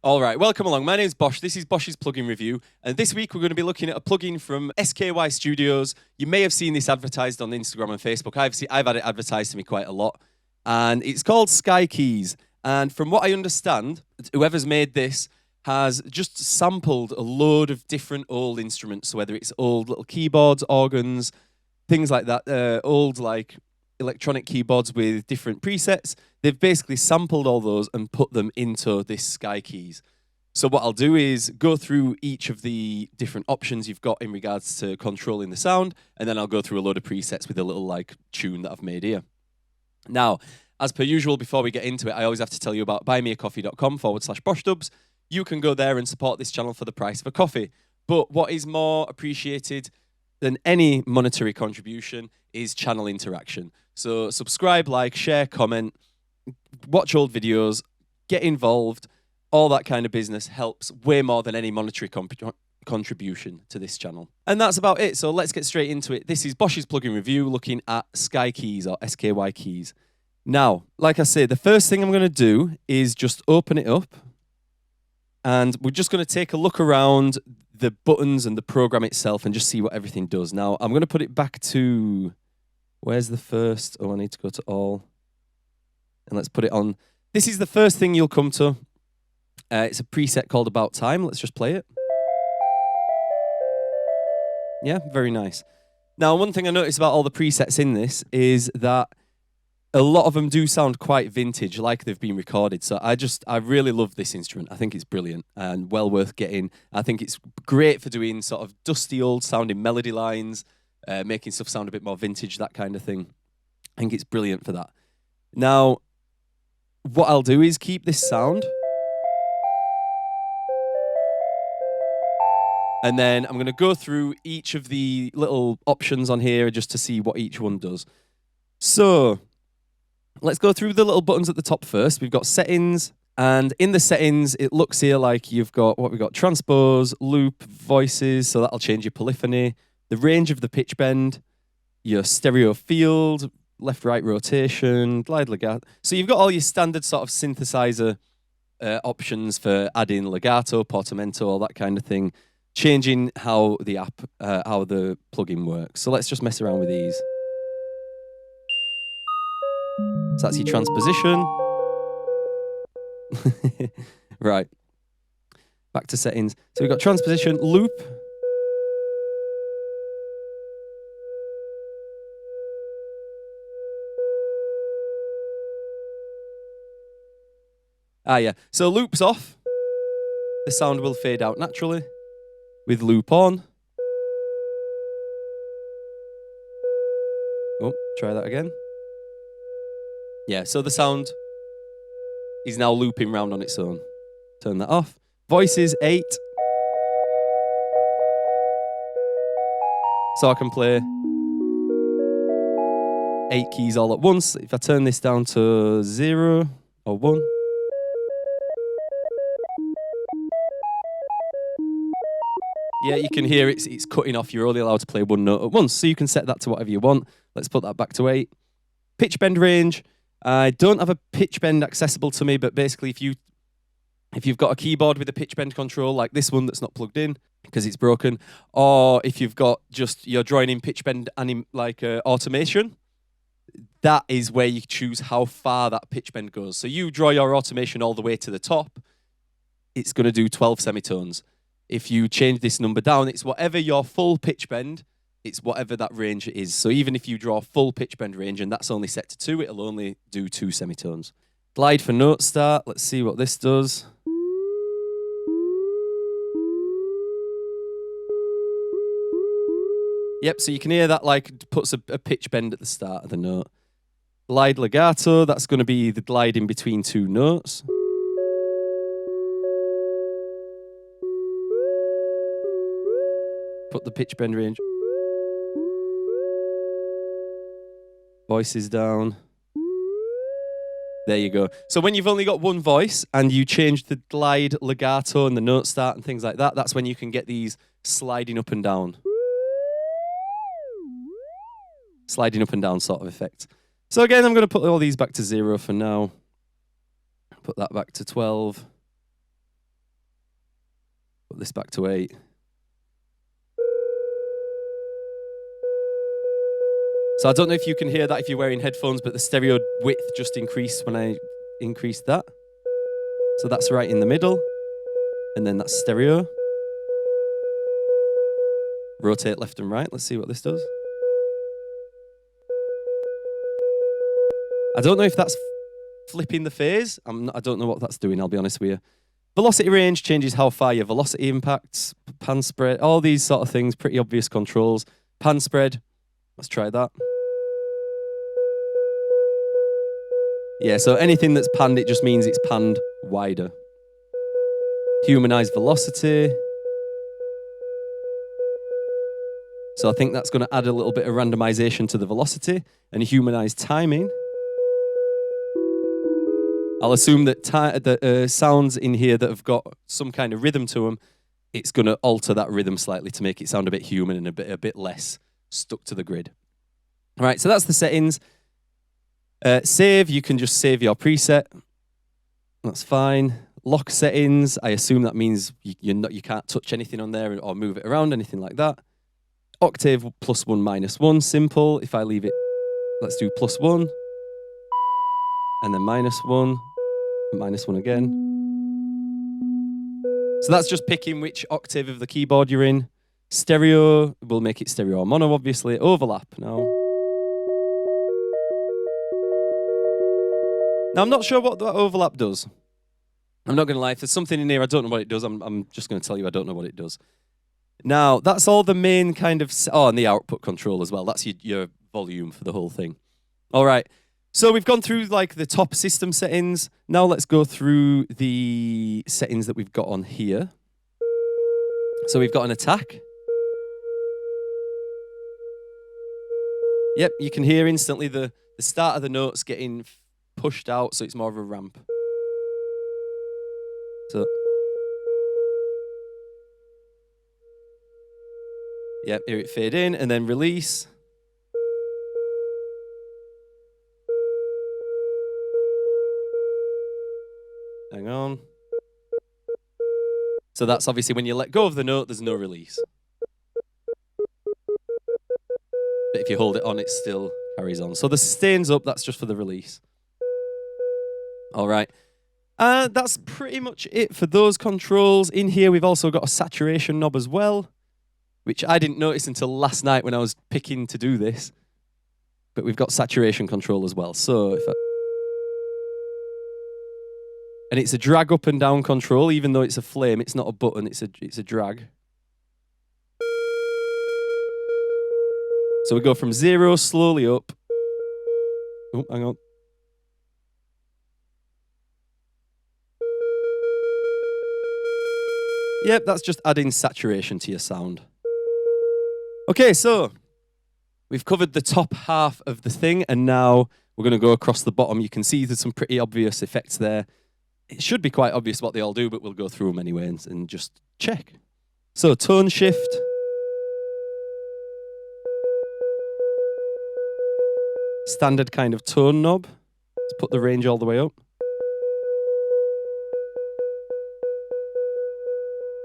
All right, welcome along. My name's Bosch. This is Bosch's plugin review. And this week we're going to be looking at a plugin from S.K.Y Studios. You may have seen this advertised on Instagram and Facebook. I've had it advertised to me quite a lot. And it's called S.K.Y. And from what I understand, whoever's made this has just sampled a load of different old instruments. So whether it's old little keyboards, organs, things like that, old like electronic keyboards with different presets. They've basically sampled all those and put them into this S.K.Y. So what I'll do is go through each of the different options you've got in regards to controlling the sound, and then I'll go through a load of presets with a little like tune that I've made here. Now, as per usual, before we get into it, I always have to tell you about buymeacoffee.com/BoschDubs. You can go there and support this channel for the price of a coffee. But what is more appreciated than any monetary contribution is channel interaction. So subscribe, like, share, comment, watch old videos, get involved. All that kind of business helps way more than any monetary contribution to this channel. And that's about it. So let's get straight into it. This is Bosch's plugin review looking at S.K.Y or S.K.Y keys. Now, like I say, the first thing I'm going to do is just open it up. And we're just going to take a look around the buttons and the program itself and just see what everything does. Now, I'm going to put it back to... Where's the first? Oh, I need to go to all. And let's put it on. This is the first thing you'll come to. It's a preset called About Time. Let's just play it. Yeah, very nice. Now, one thing I noticed about all the presets in this is that a lot of them do sound quite vintage, like they've been recorded. So I really love this instrument. I think it's brilliant and well worth getting. I think it's great for doing sort of dusty old sounding melody lines, making stuff sound a bit more vintage, that kind of thing. I think it's brilliant for that. Now, what I'll do is keep this sound. And then I'm going to go through each of the little options on here just to see what each one does. So let's go through the little buttons at the top first. We've got settings. And in the settings, it looks here like you've got what we've got: transpose, loop, voices. So that'll change your polyphony, the range of the pitch bend, your stereo field, left-right rotation, glide legato. So you've got all your standard sort of synthesizer options for adding legato, portamento, all that kind of thing, changing how the how the plugin works. So let's just mess around with these. So that's your transposition. Right. Back to settings. So we've got transposition, loop. Yeah. So loop's off. The sound will fade out naturally. With loop on. Oh, try that again. Yeah, so the sound is now looping round on its own. Turn that off. Voices 8. So I can play 8 keys all at once. If I turn this down to 0 or 1. Yeah, you can hear it's cutting off. You're only allowed to play one note at once, so you can set that to whatever you want. Let's put that back to 8. Pitch bend range. I don't have a pitch bend accessible to me, but basically if you've got a keyboard with a pitch bend control like this one that's not plugged in because it's broken, or if you've got just you're drawing in pitch bend automation, that is where you choose how far that pitch bend goes. So you draw your automation all the way to the top, it's going to do 12 semitones. If you change this number down, it's whatever your full pitch bend, it's whatever that range is. So even if you draw full pitch bend range and that's only set to 2, it'll only do 2 semitones. Glide for note start. Let's see what this does. Yep, so you can hear that like puts a pitch bend at the start of the note. Glide legato, that's going to be the glide in between 2 notes. Put the pitch bend range. Voices down. There you go. So when you've only got one voice and you change the glide, legato, and the note start and things like that, that's when you can get these sliding up and down. Sliding up and down sort of effect. So again, I'm going to put all these back to 0 for now. Put that back to 12. Put this back to 8. So I don't know if you can hear that if you're wearing headphones, but the stereo width just increased when I increased that. So that's right in the middle. And then that's stereo. Rotate left and right. Let's see what this does. I don't know if that's flipping the phase. I don't know what that's doing, I'll be honest with you. Velocity range changes how far your velocity impacts. Pan spread, all these sort of things, pretty obvious controls. Pan spread, let's try that. Yeah, so anything that's panned, it just means it's panned wider. Humanized velocity. So I think that's going to add a little bit of randomization to the velocity and humanized timing. I'll assume that sounds in here that have got some kind of rhythm to them, it's going to alter that rhythm slightly to make it sound a bit human and a bit less stuck to the grid. All right, so that's the settings. Save, you can just save your preset. That's fine. Lock settings, I assume that means you can't touch anything on there or move it around, anything like that. Octave +1, -1, simple. If I leave it, let's do +1. And then -1, -1 again. So that's just picking which octave of the keyboard you're in. Stereo, we'll make it stereo or mono, obviously. Overlap now. Now, I'm not sure what that overlap does. I'm not going to lie. If there's something in here, I don't know what it does. I'm just going to tell you I don't know what it does. Now, that's all the main kind of... Oh, and the output control as well. That's your volume for the whole thing. All right. So we've gone through like the top system settings. Now let's go through the settings that we've got on here. So we've got an attack. Yep, you can hear instantly the start of the notes getting pushed out, so it's more of a ramp. So, yep, hear it fade in and then release. Hang on. So that's obviously when you let go of the note, there's no release. But if you hold it on, it still carries on. So the sustain's up, that's just for the release. All right. That's pretty much it for those controls. In here, we've also got a saturation knob as well, which I didn't notice until last night when I was picking to do this. But we've got saturation control as well. So if and it's a drag up and down control, even though it's a flame, it's not a button, it's a drag. So we go from 0 slowly up. Oh, hang on. Yep, that's just adding saturation to your sound. Okay, so we've covered the top half of the thing, and now we're going to go across the bottom. You can see there's some pretty obvious effects there. It should be quite obvious what they all do, but we'll go through them anyway and just check. So, tone shift. Standard kind of tone knob. Let's put the range all the way up.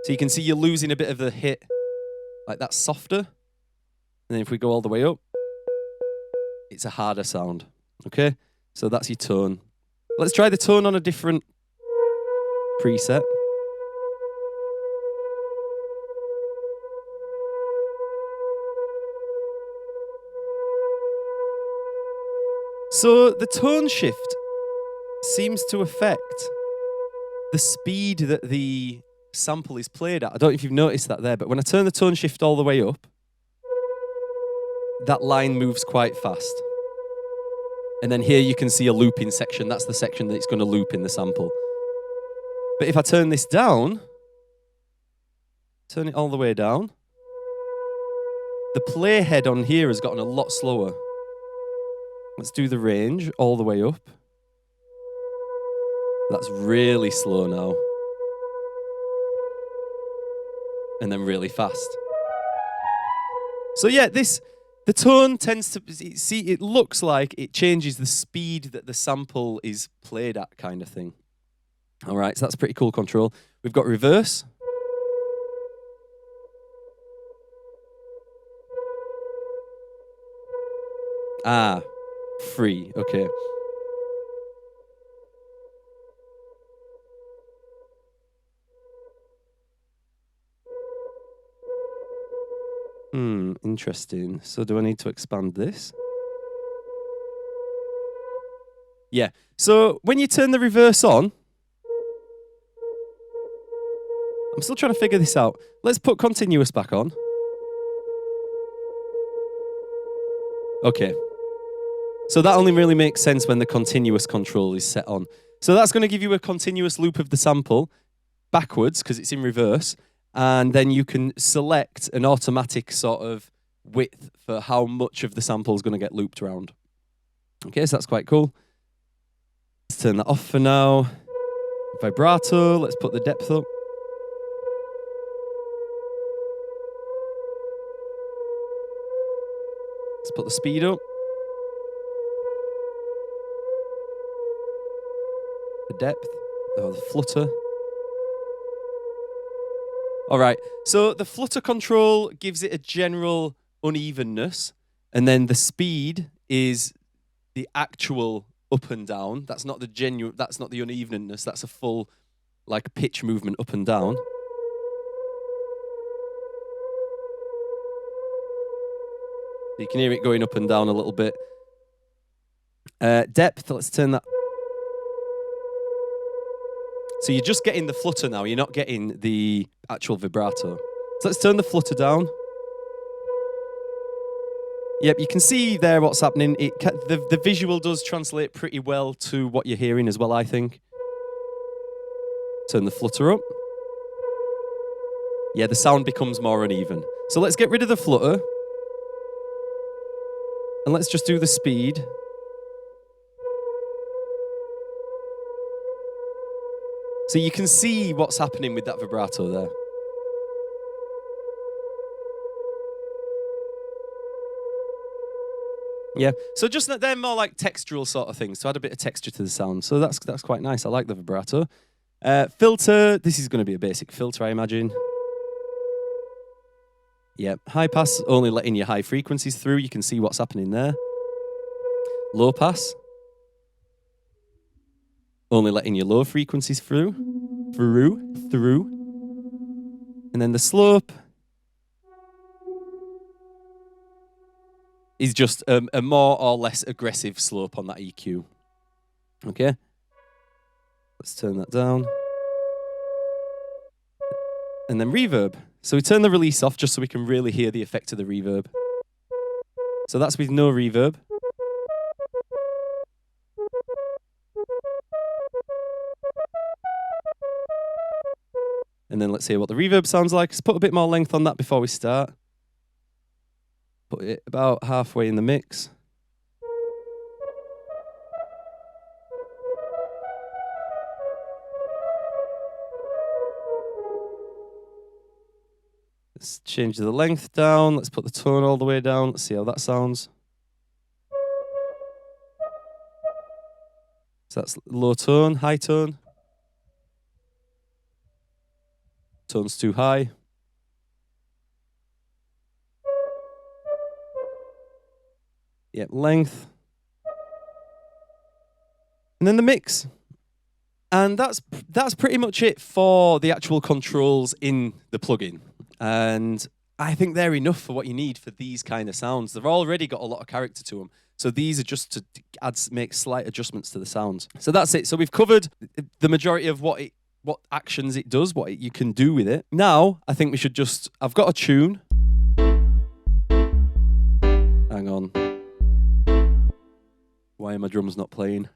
So you can see you're losing a bit of the hit. Like that's softer. And then if we go all the way up, it's a harder sound. Okay? So that's your tone. Let's try the tone on a different preset. So the tone shift seems to affect the speed that the sample is played at. I don't know if you've noticed that there, but when I turn the tone shift all the way up, that line moves quite fast. And then here you can see a looping section. That's the section that it's going to loop in the sample. But if I turn this down, turn it all the way down, the playhead on here has gotten a lot slower. Let's do the range all the way up. That's really slow now. And then really fast. So yeah, the tone tends to, see, it looks like it changes the speed that the sample is played at kind of thing. All right, so that's a pretty cool control. We've got reverse. Ah, free. Okay. Interesting. So do I need to expand this? Yeah. So when you turn the reverse on, I'm still trying to figure this out. Let's put continuous back on. Okay. So that only really makes sense when the continuous control is set on. So that's going to give you a continuous loop of the sample backwards because it's in reverse. And then you can select an automatic sort of width for how much of the sample is going to get looped around. Okay, so that's quite cool. Let's turn that off for now. Vibrato, let's put the depth up. Let's put the speed up. The depth, the flutter. All right, so the flutter control gives it a general unevenness, and then the speed is the actual up and down. That's not the genuine. That's not the unevenness. That's a full, like, pitch movement up and down. So you can hear it going up and down a little bit. Depth. Let's turn that. So you're just getting the flutter now. You're not getting the actual vibrato. So let's turn the flutter down. Yep, you can see there what's happening. The visual does translate pretty well to what you're hearing as well, I think. Turn the flutter up. Yeah, the sound becomes more uneven. So let's get rid of the flutter. And let's just do the speed. So you can see what's happening with that vibrato there. Yeah, so just they're more like textural sort of things to add a bit of texture to the sound. So that's quite nice. I like the vibrato. Filter. This is going to be a basic filter, I imagine. Yeah, high pass, only letting your high frequencies through. You can see what's happening there. Low pass. Only letting your low frequencies through. And then the slope is just a more or less aggressive slope on that EQ. Okay? Let's turn that down. And then reverb. So we turn the release off just so we can really hear the effect of the reverb. So that's with no reverb. And then let's hear what the reverb sounds like. Let's put a bit more length on that before we start. Put it about halfway in the mix. Let's change the length down. Let's put the tone all the way down. Let's see how that sounds. So that's low tone, high tone. Tone's too high. Yep, length. And then the mix. And that's pretty much it for the actual controls in the plugin. And I think they're enough for what you need for these kind of sounds. They've already got a lot of character to them. So these are just to make slight adjustments to the sounds. So that's it. So we've covered the majority of what actions it does, what you can do with it. Now, I think we should just... I've got a tune. Hang on. Why are my drums not playing?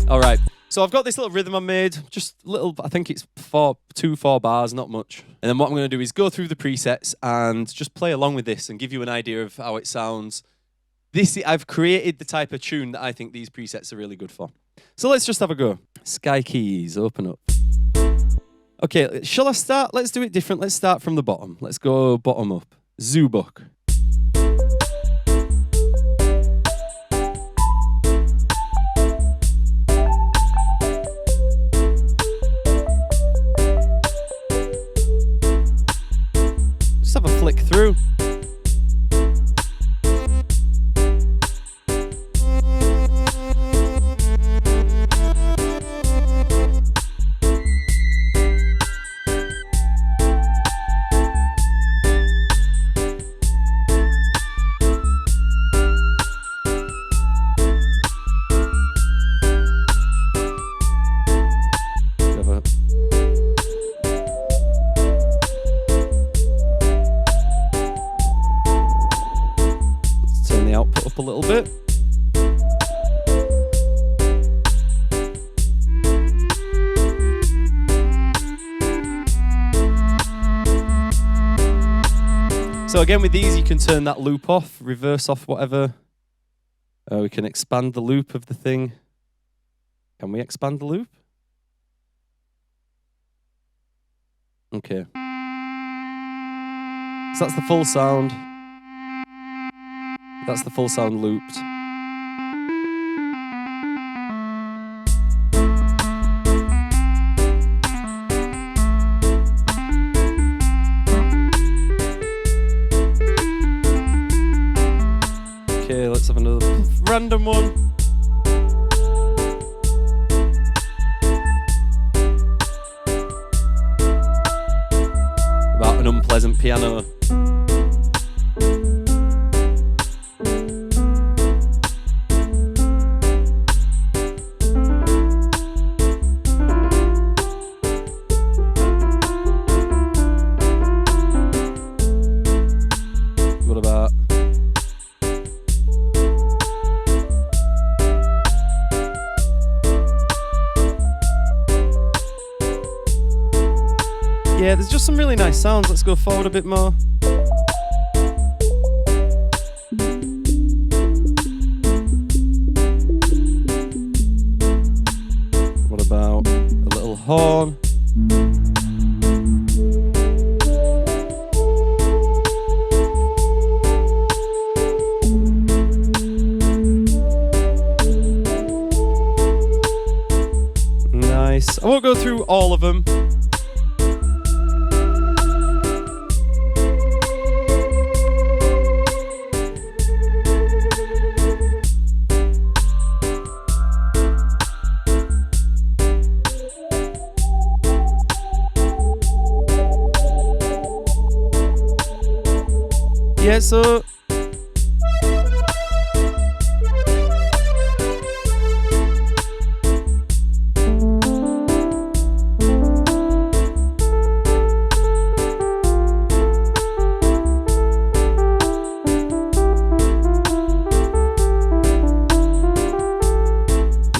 All right. So I've got this little rhythm I made, just little, I think it's 4 bars, not much. And then what I'm going to do is go through the presets and just play along with this and give you an idea of how it sounds. I've created the type of tune that I think these presets are really good for. So let's just have a go. S.K.Y keys, open up. Okay, shall I start? Let's do it different. Let's start from the bottom. Let's go bottom up. Zubuk. the output up a little bit. So again, with these, you can turn that loop off, reverse off, whatever. We can expand the loop of the thing. Can we expand the loop? Okay. So that's the full sound. That's the full sound looped. Okay, let's have another random one. About an unpleasant piano. What about... Yeah, there's just some really nice sounds. Let's go forward a bit more. What about a little horn? Nice. I won't go through all of them. Yeah, so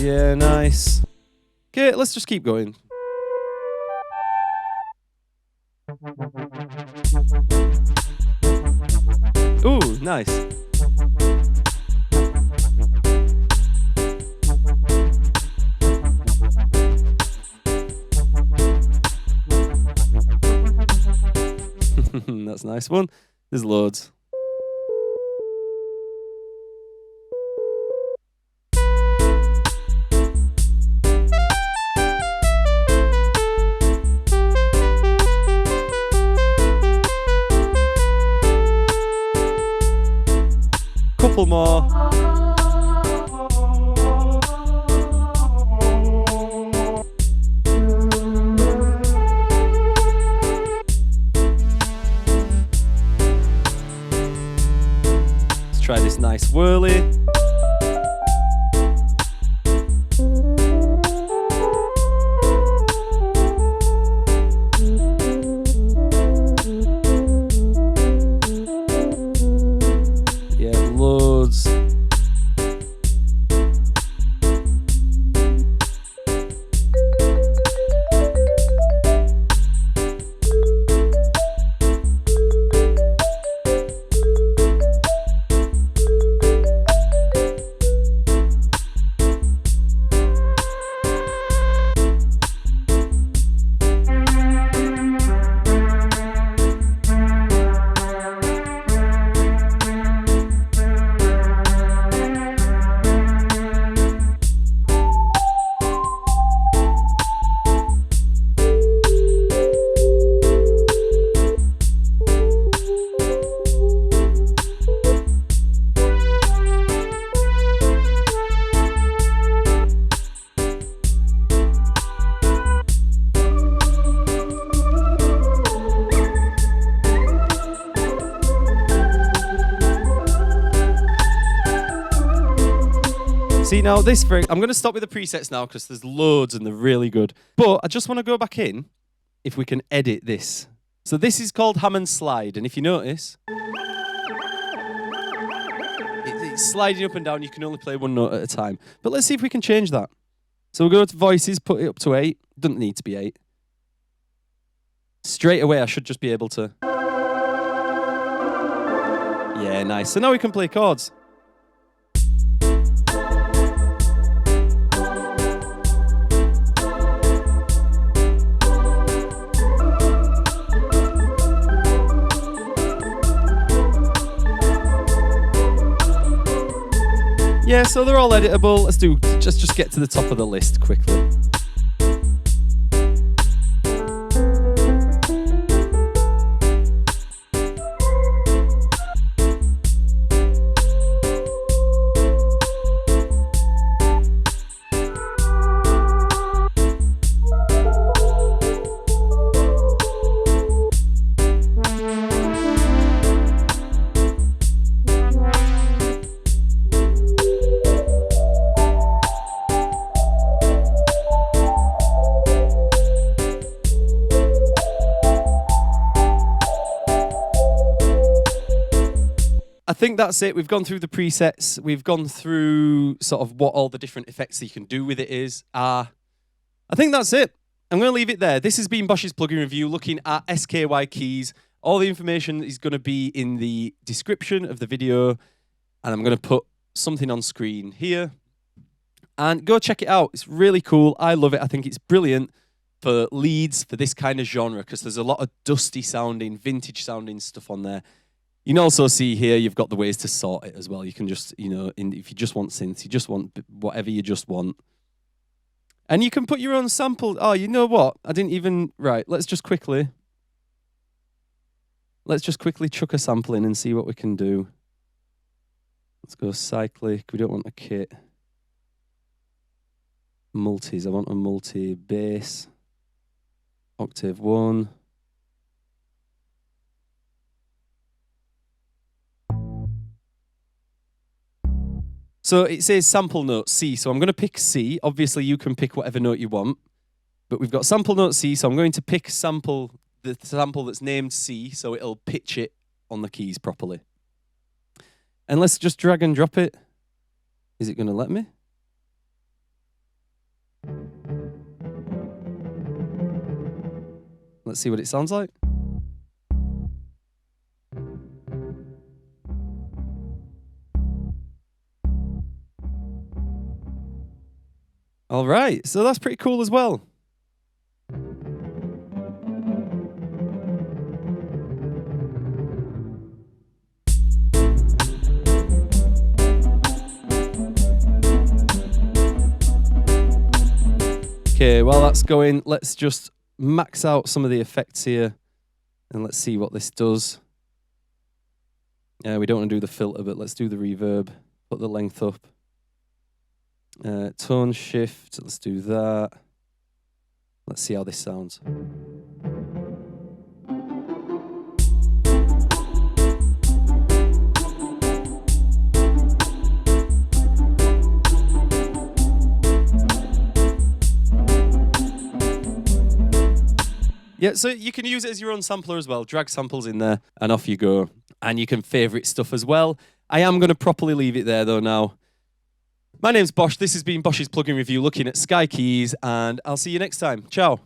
yeah, nice. Okay, let's just keep going. Ooh, nice. That's a nice one. There's loads. Couple more. Let's try this nice whirly. See, now this thing, I'm going to stop with the presets now because there's loads and they're really good. But I just want to go back in if we can edit this. So this is called Hammond Slide. And if you notice, sliding up and down. You can only play one note at a time. But let's see if we can change that. So we'll go to voices, put it up to 8. Doesn't need to be 8. Straight away, I should just be able to. Yeah, nice. So now we can play chords. Yeah, so they're all editable. Let's just get to the top of the list quickly. I think that's it. We've gone through the presets. We've gone through sort of what all the different effects that you can do with it is. I think that's it. I'm going to leave it there. This has been Bosch's plugin review looking at S.K.Y keys. All the information is going to be in the description of the video. And I'm going to put something on screen here. And go check it out. It's really cool. I love it. I think it's brilliant for leads for this kind of genre because there's a lot of dusty sounding, vintage sounding stuff on there. You can also see here, you've got the ways to sort it as well. You can just, if you just want synths, you just want whatever you just want. And you can put your own sample. Oh, you know what? I didn't even, right, let's just quickly chuck a sample in and see what we can do. Let's go cyclic. We don't want a kit. Multis, I want a multi-bass. Octave 1. So it says sample note C, so I'm going to pick C. Obviously, you can pick whatever note you want, but we've got sample note C, so I'm going to pick the sample that's named C, so it'll pitch it on the keys properly. And let's just drag and drop it. Is it going to let me? Let's see what it sounds like. All right, so that's pretty cool as well. Okay, while that's going, let's just max out some of the effects here and let's see what this does. We don't want to do the filter, but let's do the reverb. Put the length up. Tone shift, let's do that. Let's see how this sounds. Yeah, so you can use it as your own sampler as well. Drag samples in there and off you go. And you can favorite stuff as well. I am going to properly leave it there though now. My name's Bosch. This has been Bosch's plugin review looking at S.K.Y keys, and I'll see you next time. Ciao.